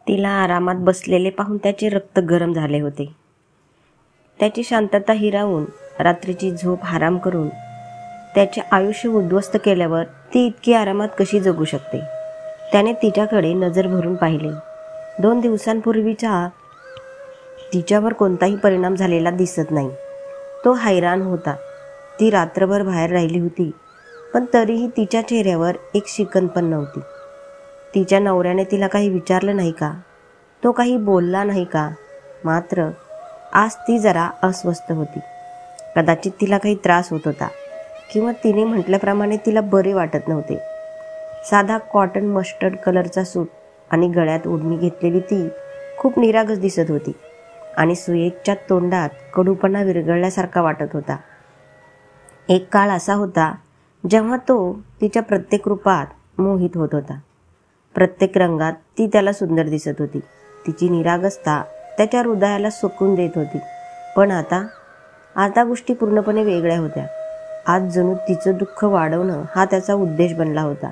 तिला आरामात बसलेले पाहून त्याचे रक्त गरम झाले होते. त्याची शांतता हिरावून, रात्रीची झोप हराम करून, त्याचे आयुष्य उद्ध्वस्त केल्यावर ती इतकी आरामात कशी जगू शकते? त्याने तिच्याकडे नजर भरून पाहिले. 2 दिवसांपूर्वीचा तिच्यावर कोणताही परिणाम झालेला दिसत नाही. तो हैराण होता. ती रात्रभर बाहेर राहिली होती, पण तरीही तिच्या चेहऱ्यावर एक शिकन पण नव्हती. तिच्या नवऱ्याने तिला काही विचारलं नाही का? तो काही बोलला नाही का? मात्र आज ती जरा अस्वस्थ होती. कदाचित तिला काही त्रास होत होता, किंवा तिने म्हटल्याप्रमाणे तिला बरे वाटत नव्हते. साधा कॉटन मस्टर्ड कलरचा सूट आणि गळ्यात ओढणी घेतलेली ती खूप निरागस दिसत होती आणि सुयेशच्या तोंडात कडूपणा विरघळल्यासारखा वाटत होता. एक काळ असा होता जेव्हा तो तिच्या प्रत्येक रूपात मोहित होत होता. प्रत्येक रंगात ती त्याला सुंदर दिसत होती. तिची निरागसता त्याच्या हृदयाला सुकून देत होती. पण आता गोष्टी पूर्णपणे वेगळ्या होत्या. आज जणू तिचं दुःख वाढवणं हा त्याचा उद्देश बनला होता.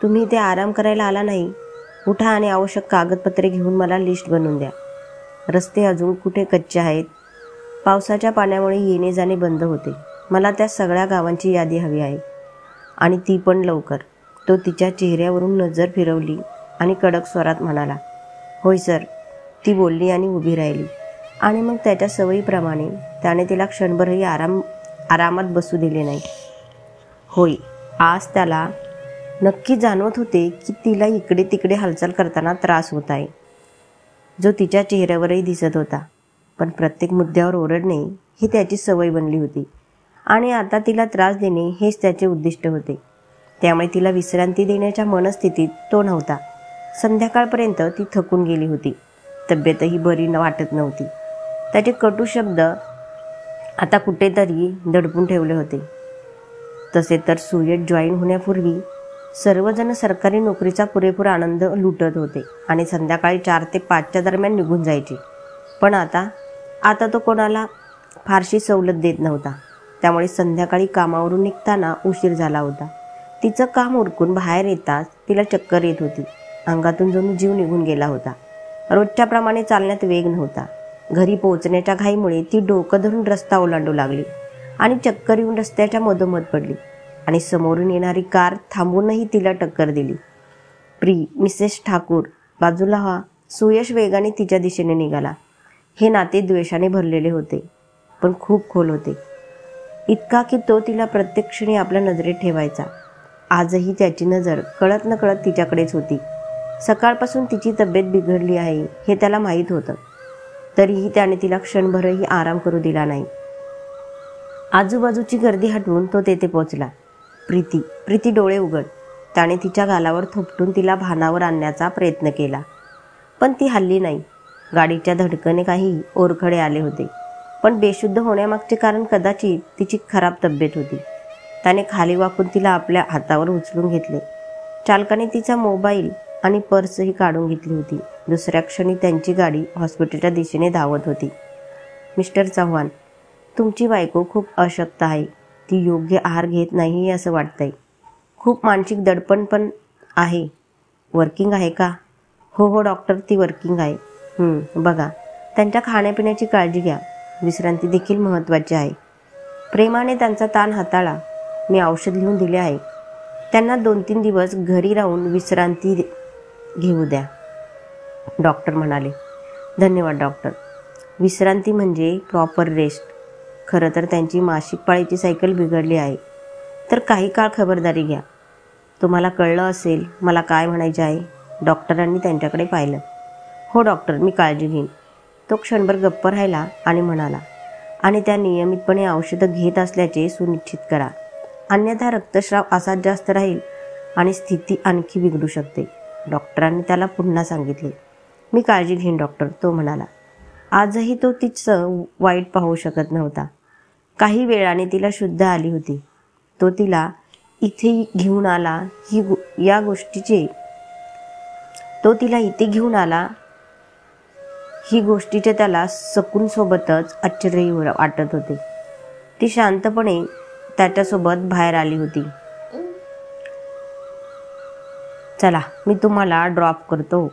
तुम्ही इथे आराम करायला आला नाही? उठा आणि आवश्यक कागदपत्रे घेऊन मला लिस्ट बनवून द्या. रस्ते अजून कुठे कच्चे आहेत. पावसाच्या पाण्यामुळे येणे जाणे बंद होते. मला त्या सगळ्या गावांची यादी हवी आहे, आणि ती पण लवकर. तो तिच्या चेहऱ्यावरून नजर फिरवली आणि कडक स्वरात म्हणाला, होय सर. ती बोलली आणि उभी राहिली. आणि मग त्याच्या सवयीप्रमाणे त्याने तिला क्षणभरही आरामात बसू दिले नाही. होय, आज त्याला नक्की जाणवत होते की तिला इकडे तिकडे हालचाल करताना त्रास होत आहे, जो तिच्या चेहऱ्यावरही दिसत होता. पण प्रत्येक मुद्द्यावर ओरडणे ही त्याची सवय बनली होती, आणि आता तिला त्रास देणे हेच त्याचे उद्दिष्ट होते. त्यामुळे तिला विश्रांती देण्याच्या मनस्थितीत तो नव्हता. संध्याकाळपर्यंत ती थकून गेली होती. तब्येतही बरी वाटत नव्हती. त्याचे कटू शब्द आता कुठेतरी दडपून ठेवले होते. तसे तर सुयेश जॉईन होण्यापूर्वी सर्वजण सरकारी नोकरीचा पुरेपूर आनंद लुटत होते आणि संध्याकाळी 4 ते 5च्या दरम्यान निघून जायचे. पण आता तो कोणाला फारशी सवलत देत नव्हता. त्यामुळे संध्याकाळी कामावरून निघताना उशीर झाला होता. तिचं काम उरकून बाहेर येताच तिला चक्कर येत होती. अंगातून जणू जीव निघून गेला होता. रोजच्याप्रमाणे चालण्यात वेग नव्हता. घरी पोहोचण्याच्या घाईमुळे ती डोकं धरून रस्ता ओलांडू लागली आणि चक्कर येऊन रस्त्याच्या मधोमध पडली, आणि समोरून येणारी कार थांबूनही तिला टक्कर दिली. मिसेस ठाकूर, बाजूला व्हा. सुयश वेगाने तिच्या दिशेने निघाला. हे नाते द्वेषाने भरलेले होते, पण खूप खोल होते. इतका की तो तिला प्रत्येक क्षणी आपल्या नजरेत ठेवायचा. आजही त्याची नजर कळत नकळत तिच्याकडेच होती. सकाळपासून तिची तब्येत बिघडली आहे हे त्याला माहीत होतं. तरीही त्याने तिला क्षणभरही आराम करू दिला नाही. आजूबाजूची गर्दी हटवून तो तेथे पोहोचला. प्रीती, डोळे उघड. त्याने तिच्या गालावर थोपटून तिला भानावर आणण्याचा प्रयत्न केला, पण ती हलली नाही. गाडीच्या धडकने काही ओरखडे आले होते, पण बेशुद्ध होण्यामागचे कारण कदाचित तिची खराब तब्येत होती. त्याने खाली वाकून तिला आपल्या हातावर उचलून घेतले. चालकाने तिचा मोबाईल आणि पर्सही काढून घेतली होती. दुसऱ्या क्षणी त्यांची गाडी हॉस्पिटलच्या दिशेने धावत होती. मिस्टर चव्हाण, तुमची बायको खूप अशक्त आहे. ती योग्य आहार घेत नाही असं वाटतंय. खूप मानसिक दडपण पण आहे. वर्किंग आहे का? हो डॉक्टर, ती वर्किंग आहे. बघा, त्यांच्या खाण्यापिण्याची काळजी घ्या. विश्रांती देखील महत्त्वाची आहे. प्रेमाने त्यांचा ताण हाताळा. मी औषध लिहून दिले आहे. त्यांना 2-3 दिवस घरी राहून विश्रांती घेऊ द्या, डॉक्टर म्हणाले. धन्यवाद डॉक्टर. विश्रांती म्हणजे प्रॉपर रेस्ट. खरं तर त्यांची मासिक पाळीची सायकल बिघडली आहे, तर काही काळ खबरदारी घ्या. तुम्हाला कळलं असेल मला काय म्हणायचे आहे. डॉक्टरांनी त्यांच्याकडे पाहिलं. हो डॉक्टर, मी काळजी घेईन. तो क्षणभर गप्प राहिला आणि म्हणाला, आणि त्या नियमितपणे औषधं घेत असल्याचे सुनिश्चित करा. अन्यथा रक्तस्राव असाच जास्त राहील आणि स्थिती आणखी बिघडू शकते. डॉक्टरांनी त्याला पुन्हा सांगितले. मी काळजी घेईन डॉक्टर, तो म्हणाला. आजही तो तिचं वाईट पाहू शकत नव्हता. काही वेळाने तिला शुद्ध आली होती. तो तिला इथे घेऊन आला ही गोष्टीचे त्याला सकूनसोबतच आश्चर्यही वाटत होते. ती शांतपणे त्याच्यासोबत बाहेर आली होती. चला, मी तुम्हाला ड्रॉप करतो.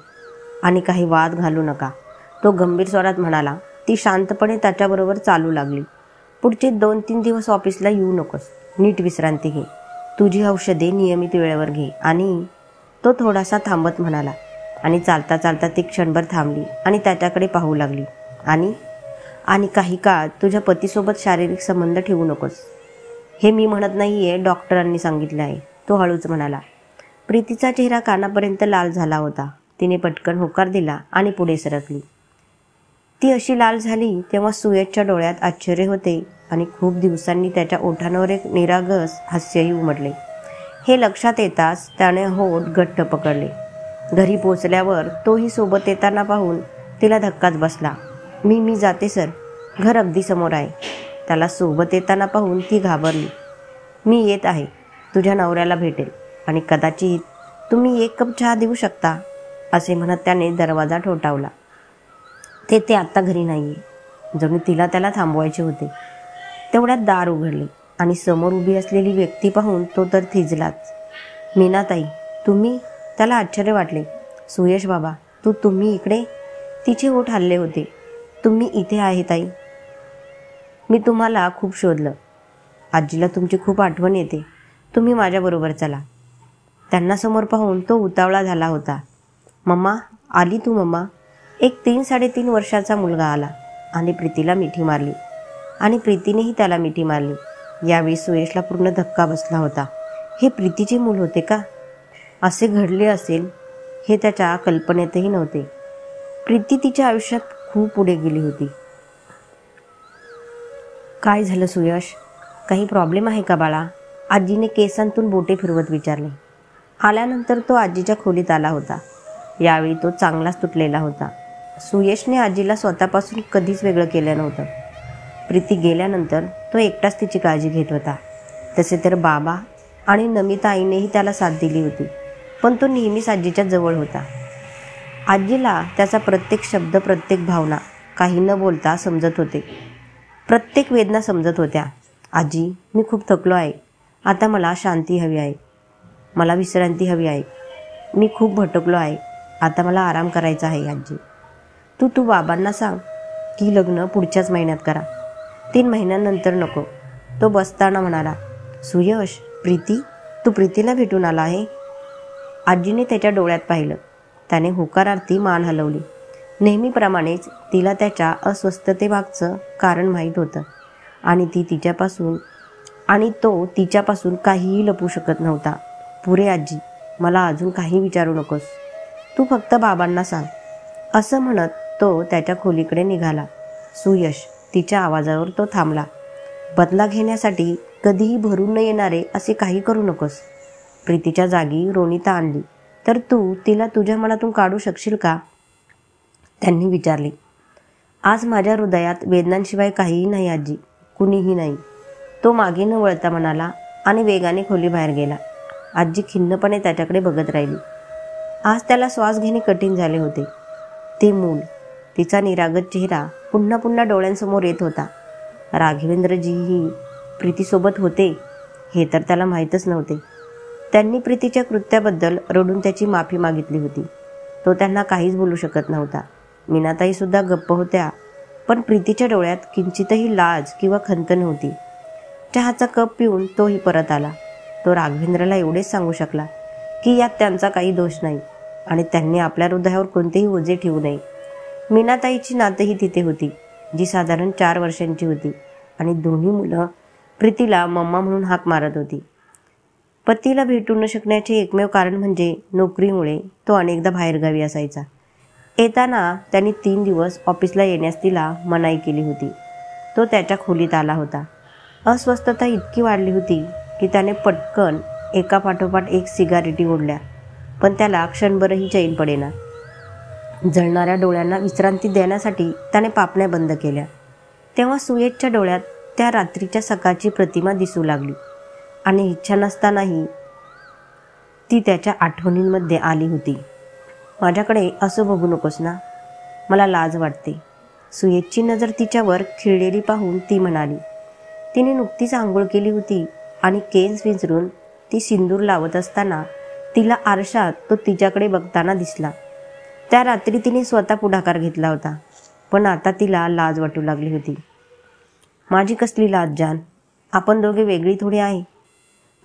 आणि काही वाद घालू नका, तो गंभीर स्वरात म्हणाला. ती शांतपणे त्याच्याबरोबर चालू लागली. पुढचे 2-3 दिवस ऑफिसला येऊ नकोस, नीट विश्रांती घे, तुझी औषधे नियमित वेळेवर घे. आणि तो थोडासा थांबत म्हणाला. आणि चालता चालता ती क्षणभर थांबली आणि त्याच्याकडे पाहू लागली. आणि काही काळ तुझ्या पतीसोबत शारीरिक संबंध ठेवू नकोस. हे मी म्हणत नाही आहे, डॉक्टरांनी सांगितलं आहे, तो हळूच म्हणाला. प्रीतीचा चेहरा कानापर्यंत लाल झाला होता. तिने पटकन होकार दिला आणि पुढे सरकली. ती अशी लाल झाली तेव्हा सुयशच्या डोळ्यात आश्चर्य होते आणि खूप दिवसांनी त्याच्या ओठांवर एक निरागस हास्यही उमटले. हे लक्षात येताच त्याने होठ घट्ट पकडले. घरी पोचल्यावर तोही सोबत येताना पाहून तिला धक्काच बसला. मी जाते सर, घर अगदी समोर आहे. त्याला सोबत येताना पाहून ती घाबरली. मी येत आहे, तुझ्या नवऱ्याला भेटेल आणि कदाचित तुम्ही 1 कप चहा देऊ शकता, असे म्हणत त्याने दरवाजा ठोठावला. ते आत्ता घरी नाही आहे. जणू तिला त्याला थांबवायचे होते. तेवढ्यात दार उघडले आणि समोर उभी असलेली व्यक्ती पाहून तो तर थिजलाच. मीनाताई, तुम्ही? त्याला आश्चर्य वाटले. सुयश बाबा, तुम्ही इकडे? तिचे ओठ हलले होते. तुम्ही इथे आहे ताई? मी तुम्हाला खूप शोधलं. आजीला तुमची खूप आठवण येते. तुम्ही माझ्याबरोबर चला. त्यांना समोर पाहून तो उतावळा झाला होता. मम्मा, आली तू मम्मा? एक 3-3.5 वर्षाचा मुलगा आला आणि प्रीतीला मिठी मारली आणि प्रीतीनेही त्याला मिठी मारली. यावेळी सुयशला पूर्ण धक्का बसला होता. हे प्रीतीचे मूल होते का? असे घडले असेल हे त्याच्या कल्पनेतही नव्हते. प्रीती तिच्या आयुष्यात खूप पुढे गेली होती. काय झालं सुयश? काही प्रॉब्लेम आहे का बाळा? आजीने केसांतून बोटे फिरवत विचारले. आल्यानंतर तो आजीच्या खोलीत आला होता. यावेळी तो चांगलाच तुटलेला होता. सुयशने आजीला स्वतःपासून कधीच वेगळं केलं नव्हतं. प्रीती गेल्यानंतर तो एकटाच तिची काळजी घेत होता. तसे तर बाबा आणि नमिता आईनेही त्याला साथ दिली होती, पण तो नेहमीच आजीच्या जवळ होता. आजीला त्याचा प्रत्येक शब्द, प्रत्येक भावना काही न बोलता समजत होते. प्रत्येक वेदना समजत होत्या. आजी, मी खूप थकलो आहे. आता मला शांती हवी आहे. मला विश्रांती हवी आहे. मी खूप भटकलो आहे. आता मला आराम करायचा आहे. आजी, तू बाबांना सांग की लग्न पुढच्याच महिन्यात करा. 3 महिन्यांनंतर नको. तो बसताना म्हणाला. सुयश, प्रीती? तू प्रीतीला भेटून आला आहे? आजीने त्याच्या डोळ्यात पाहिलं. त्याने होकारार्थी मान हलवली. नेहमीप्रमाणेच तिला त्याच्या अस्वस्थतेमागचं कारण माहीत होतं आणि तो तिच्यापासून काहीही लपू शकत नव्हता. पुरे आजी, मला अजून काही विचारू नकोस. तू फक्त बाबांना सांग, असं म्हणत तो त्याच्या खोलीकडे निघाला. सुयश, तिच्या आवाजावर तो थांबला. बदला घेण्यासाठी कधीही भरून न येणारे असे काही करू नकोस. प्रीतीच्या जागी रोनिता आणली तर तू तिला तुझ्या मनातून काढू शकशील का? त्यांनी विचारले. आज माझ्या हृदयात वेदनांशिवाय काहीही नाही आजी, कुणीही नाही. तो मागे न वळता म्हणाला आणि वेगाने खोलीबाहेर गेला. आजी खिन्नपणे त्याच्याकडे बघत राहिली. आज त्याला श्वास घेणे कठीण झाले होते. ते मूल, तिचा निरागस चेहरा पुन्हा पुन्हा डोळ्यांसमोर येत होता. राघवेंद्रजीही प्रीतीसोबत होते हे तर त्याला माहीतच नव्हते. त्यांनी प्रीतीच्या कृत्याबद्दल रडून त्याची माफी मागितली होती. तो त्यांना काहीच बोलू शकत नव्हता. मीनाताईसुद्धा गप्प होत्या, पण प्रीतीच्या डोळ्यात किंचितही लाज किंवा खंत नव्हती. चहाचा कप पिऊन तोही परत आला. तो राघवेंद्रला एवढेच सांगू शकला की यात त्यांचा काही दोष नाही आणि त्यांनी आपल्या हृदयावर कोणतेही ओझे ठेवू नये. मीनाताईची नातही तिथे होती, जी साधारण 4 वर्षांची होती आणि दोन्ही मुलं प्रीतीला मम्मा म्हणून हाक मारत होती. पतीला भेटू न शकण्याचे एकमेव कारण म्हणजे नोकरीमुळे तो अनेकदा बाहेरगावी असायचा. येताना त्यांनी 3 दिवस ऑफिसला येण्यास तिला मनाई केली होती. तो त्याच्या खोलीत आला होता. अस्वस्थता इतकी वाढली होती की त्याने पटकन एकापाठोपाठ एक सिगारेटी ओढल्या, पण त्याला क्षणभरही चैन पडेना. जळणाऱ्या डोळ्यांना विश्रांती देण्यासाठी त्याने पापण्या बंद केल्या. तेव्हा सुयशच्या डोळ्यात त्या रात्रीच्या सकाळची प्रतिमा दिसू लागली आणि इच्छा नसतानाही ती त्याच्या आठवणींमध्ये आली होती. माझ्याकडे असं बघू नकोस ना, मला लाज वाटते. सुयशची नजर तिच्यावर खिळलेली पाहून ती म्हणाली. तिने नुकतीच आंघोळ केली होती आणि केस विंचरून ती सिंदूर लावत असताना तिला आरशात तो तिच्याकडे बघताना दिसला. त्या रात्री तिने स्वतः पुढाकार घेतला होता, पण आता तिला लाज वाटू लागली होती. माझी कसली लाज जान, आपण दोघे वेगळी थोडी आहे.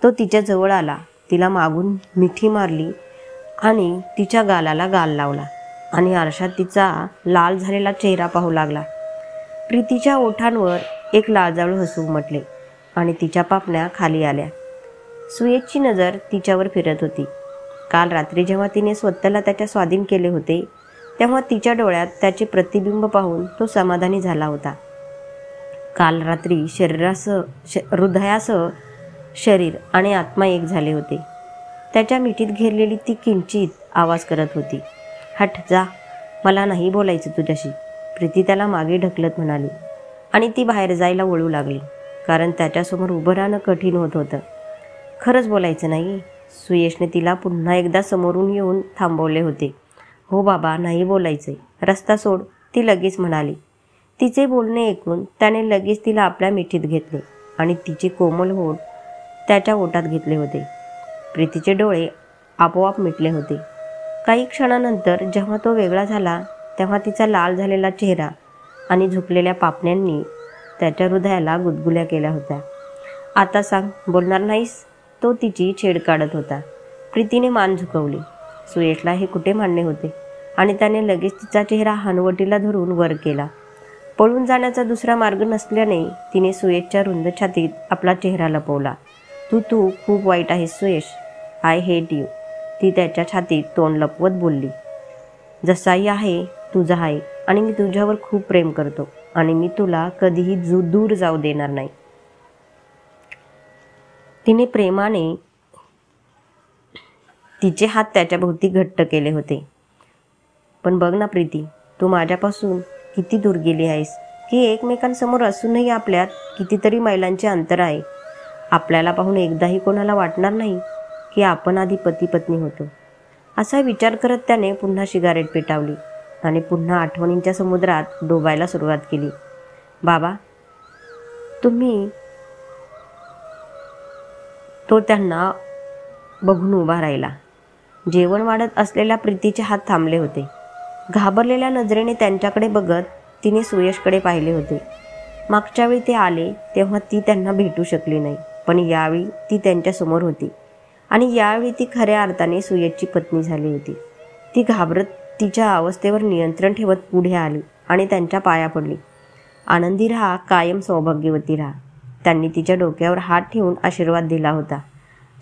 तो तिच्या जवळ आला, तिला मागून मिठी मारली आणि तिच्या गालाला गाल लावला आणि आरशात तिचा लाल झालेला चेहरा पाहू लागला. प्रीतीच्या ओठांवर एक लाजाळू हसू उमटले आणि तिच्या पापण्या खाली आल्या. सुयशची नजर तिच्यावर फिरत होती. काल रात्री जेव्हा तिने स्वतःला त्याच्या स्वाधीन केले होते, तेव्हा तिच्या डोळ्यात त्याचे प्रतिबिंब पाहून तो समाधानी झाला होता. काल रात्री हृदयासह शरीर आणि आत्मा एक झाले होते. त्याच्या मिठीत घेरलेली ती किंचित आवाज करत होती, हट जा, मला नाही बोलायचं तुझ्याशी. प्रीती त्याला मागे ढकलत म्हणाली आणि ती बाहेर जायला वळू लागली, कारण त्याच्यासमोर उभं राहणं कठीण होत होतं. खरंच बोलायचं नाही? सुयशने तिला पुन्हा एकदा समोरून येऊन थांबवले होते. हो बाबा, नाही बोलायचंय, रस्ता सोड, ती लगेच म्हणाली. तिचे बोलणे ऐकून त्याने लगेच तिला आपल्या मिठीत घेतले आणि तिचे कोमल होठ त्याच्या ओठात घेतले होते. प्रीतीचे डोळे आपोआप मिटले होते. काही क्षणानंतर जेव्हा तो वेगळा झाला, तेव्हा तिचा लाल झालेला चेहरा आणि झुकलेल्या पापण्यांनी त्याच्या हृदयाला गुदगुल्या केल्या होत्या. आता सांग, बोलणार नाहीस? तो तिची छेड काढत होता. प्रीतीने मान झुकवली. सुयशला हे कुठे मान्य होते आणि त्याने लगेच तिचा चेहरा हनवटीला धरून वर केला. पळून जाण्याचा दुसरा मार्ग नसल्याने तिने सुयशच्या रुंद छातीत आपला चेहरा लपवला. तू खूप वाईट आहेस सुयश, आय हेट यू, ती त्याच्या छातीत तोंड लपवत बोलली. जसाही आहे तुझा आहे आणि मी तुझ्यावर खूप प्रेम करतो आणि मी तुला कधीही दूर जाऊ देणार नाही. तिने प्रेमाने तिचे हात त्याच्या भोवती घट्ट केले होते. पण बघ ना प्रीती, तू माझ्यापासून किती दूर गेली आहेस की एकमेकांसमोर असूनही आपल्यात कितीतरी मैलांचे अंतर आहे. आपल्याला पाहून एकदाही कोणाला वाटणार नाही की आपण आधी पती पत्नी होतो. असा विचार करत त्याने पुन्हा सिगारेट पेटावली आणि पुन्हा आठवणींच्या समुद्रात डोबायला सुरुवात केली. बाबा, तुम्ही? तो त्यांना बघून उभा राहिला. जेवण वाढत असलेल्या प्रीतीचे हात थांबले होते. घाबरलेल्या नजरेने त्यांच्याकडे बघत तिने सुयशकडे पाहिले होते. मागच्या वेळी ते आले तेव्हा ती त्यांना भेटू शकली नाही, पण यावेळी ती त्यांच्यासमोर होती आणि यावेळी ती खऱ्या अर्थाने सुयशची पत्नी झाली होती. ती घाबरत तिच्या अवस्थेवर नियंत्रण ठेवत पुढे आली आणि त्यांच्या पाया पडली. आनंदी राहा, कायम सौभाग्यवती राहा. त्यांनी तिच्या डोक्यावर हात ठेवून आशीर्वाद दिला होता.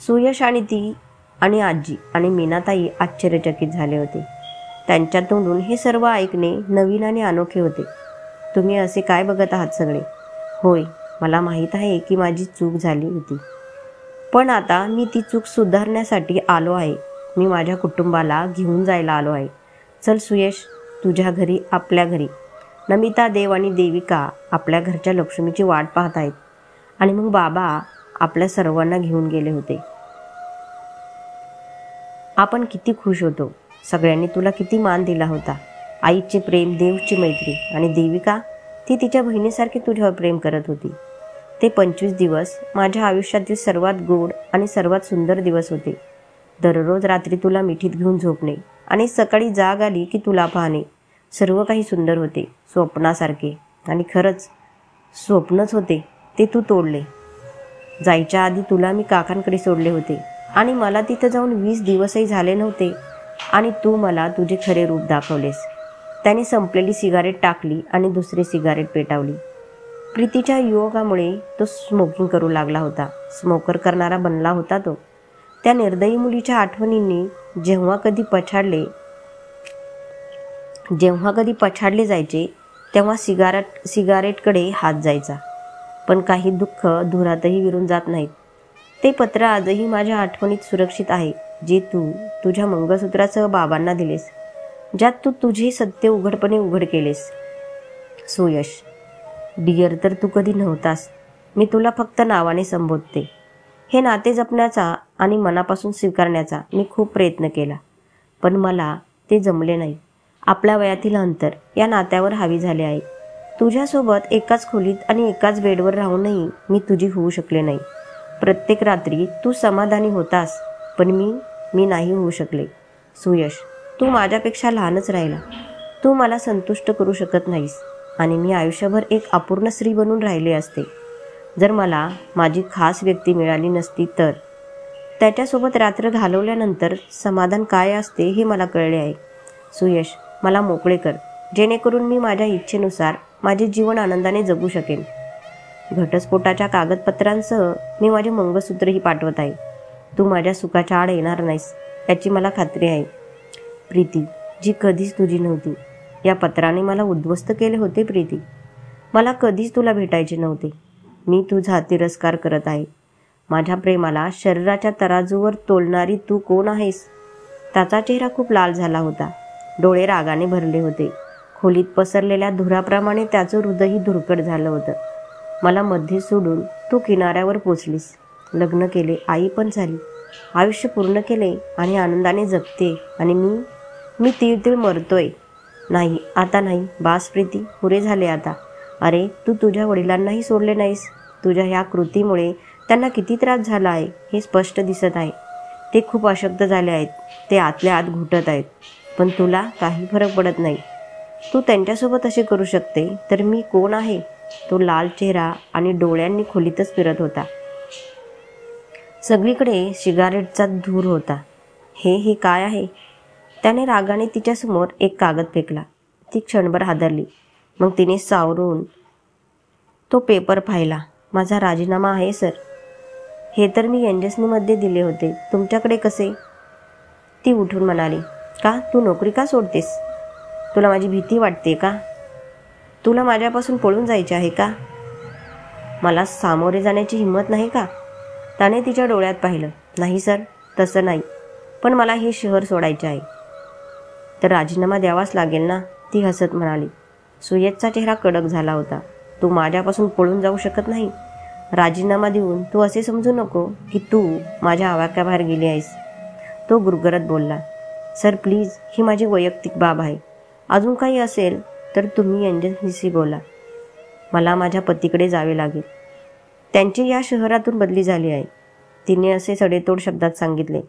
सुयश आणि ती आणि आजी आणि मीनाताई आश्चर्यचकित झाले होते. त्यांच्या तोंडून हे सर्व ऐकणे नवीन आणि अनोखे होते. तुम्ही असे काय बघत आहात सगळे? होय, मला माहीत आहे की माझी चूक झाली होती, पण आता मी ती चूक सुधारण्यासाठी आलो आहे. मी माझ्या कुटुंबाला घेऊन जायला आलो आहे. चल सुयश, तुझ्या घरी, आपल्या घरी. नमिता, देव आणि देविका आपल्या घरच्या लक्ष्मीची वाट पाहत आहेत. आणि मग बाबा आपल्या सर्वांना घेऊन गेले होते. आपण किती खुश होतो. सगळ्यांनी तुला किती मान दिला होता. आईचे प्रेम, देवची मैत्री आणि देविका, ती तिच्या बहिणीसारखी तुझ्यावर प्रेम करत होती. ते 25 दिवस माझ्या आयुष्यातील सर्वात गोड आणि सर्वात सुंदर दिवस होते. दररोज रात्री तुला मिठीत घेऊन झोपणे आणि सकाळी जाग आली की तुला पाहणे, सर्व काही सुंदर होते, स्वप्नासारखे. आणि खरंच स्वप्नच होते, ते तू तोडले. जायच्या आधी तुला मी काकांकडे सोडले होते आणि मला तिथं जाऊन 20 दिवसही झाले नव्हते आणि तू मला तुझे खरे रूप दाखवलेस. त्याने संपलेली सिगारेट टाकली आणि दुसरी सिगारेट पेटावली. प्रीतीच्या युवकामुळे तो स्मोकिंग करू लागला होता. स्मोकर करणारा बनला होता तो. त्या निर्दयी मुलीच्या आठवणींनी जेव्हा कधी पछाडले जायचे तेव्हा सिगारेटकडे हात जायचा. पण काही दुःख धुरातही विरून जात नाहीत. ते पत्र आजही माझ्या आठवणीत सुरक्षित आहे, जे तू तुझ्या मंगळसूत्रासह बाबांना दिलेस, ज्यात तू तुझे सत्य उघडपणे उघड केलेस. सुयश डिअर तर तू कधी नव्हतास. मी तुला फक्त नावाने संबोधते. हे नाते जपण्याचा आणि मनापासून स्वीकारण्याचा मी खूप प्रयत्न केला, पण मला ते जमले नाही. आपल्या वयातील अंतर या नात्यावर हावी झाले आहे. तुझ्यासोबत एकाच खोलीत आणि एकाच बेडवर राहूनही मी तुझी होऊ शकले नाही. प्रत्येक रात्री तू समाधानी होतास, पण मी नाही होऊ शकले. सुयश, तू माझ्यापेक्षा लहानच राहिला. तू मला संतुष्ट करू शकत नाहीस आणि मी आयुष्यभर एक अपूर्ण स्त्री बनून राहिले असते जर मला माझी खास व्यक्ती मिळाली नसती तर. त्याच्यासोबत रात्र घालवल्यानंतर समाधान काय असते हे मला कळले आहे. सुयश, मला मोकळे कर, जेणेकरून मी माझ्या इच्छेनुसार माझे जीवन आनंदाने जगू शकेन. घटस्फोटाच्या कागदपत्रांसह मी माझे मंगळसूत्रही पाठवत आहे. तू माझ्या सुखाच्या आड येणार नाहीस याची मला खात्री आहे. प्रीती, जी कधीच तुझी नव्हती. या पत्राने मला उद्ध्वस्त केले होते प्रीती. मला कधीच तुला भेटायचे नव्हते. मी तुझा तिरस्कार करत आहे. माझ्या प्रेमाला शरीराच्या तराजूवर तोलणारी तू कोण आहेस? त्याचा चेहरा खूप लाल झाला होता. डोळे रागाने भरले होते. खोलीत पसरलेल्या धुराप्रमाणे त्याचं हृदयही धुरकट झालं होतं. मला मध्ये सोडून तू किनाऱ्यावर पोचलीस. लग्न केले, आई पण झाली, आयुष्य पूर्ण केले आणि आनंदाने जगते आणि मी तीळ मरतोय. नाही, आता नाही. बास प्रीती, पुरे झाले आता. अरे, तू तुझ्या वडिलांनाही सोडले नाहीस. तुझ्या ह्या कृतीमुळे त्यांना किती त्रास झाला आहे हे स्पष्ट दिसत आहे. ते खूप अशक्त झाले आहेत. ते आतल्या आत घुटत आहेत. पण तुला काही फरक पडत नाही. तू त्यांच्यासोबत असे करू शकते तर मी कोण आहे? तो लाल चेहरा आणि डोळ्यांनी खोलीतच फिरत होता. सगळीकडे सिगारेटचा धूर होता. हे काय आहे? त्याने रागाने तिच्यासमोर एक कागद फेकला. ती क्षणभर हादरली. मग तिने सावरून तो पेपर पाहिला. माझा राजीनामा आहे सर. हे तर मी एनजेसनीमध्ये दिले होते. तुमच्याकडे कसे? ती उठून म्हणाली, का? तू नोकरी का सोडतेस? तुला माझी भीती वाटते का? तुला माझ्यापासून पळून जायचे आहे का? मला सामोरे जाण्याची हिंमत नाही का? त्याने तिच्या डोळ्यात पाहिलं. नाही सर, तसं नाही. पण मला हे शहर सोडायचे आहे. तर राजीनामा द्यावाच लागेल ना? ती हसत म्हणाली. सुयशचा चेहरा कडक झाला होता. तू माझ्यापासून पळून जाऊ शकत नाही. राजीनामा देऊन तू असे समजू नको की तू माझ्या आवाक्याबाहेर गेली आहेस. तो गुरगरत बोलला. सर प्लीज, ही माझी वैयक्तिक बाब आहे. अजून काही असेल तर तुम्ही एनजेसनीशी बोला. मला माझ्या पतीकडे जावे लागेल. त्यांची या शहरातून बदली झाली आहे. तिने असे सडेतोड शब्दात सांगितले.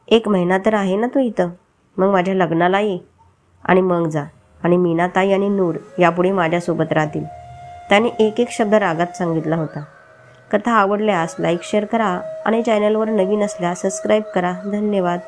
1 महिना तर आहे ना तू इथं. मग माझ्या लग्नाला ये आणि मग जा. आणि मीनाताई आणि नूर यापुढे माझ्यासोबत राहतील. त्याने एक शब्द रागात सांगितला होता. कथा आवडल्यास लाईक शेअर करा आणि चॅनलवर नवीन असल्यास सबस्क्राईब करा. धन्यवाद.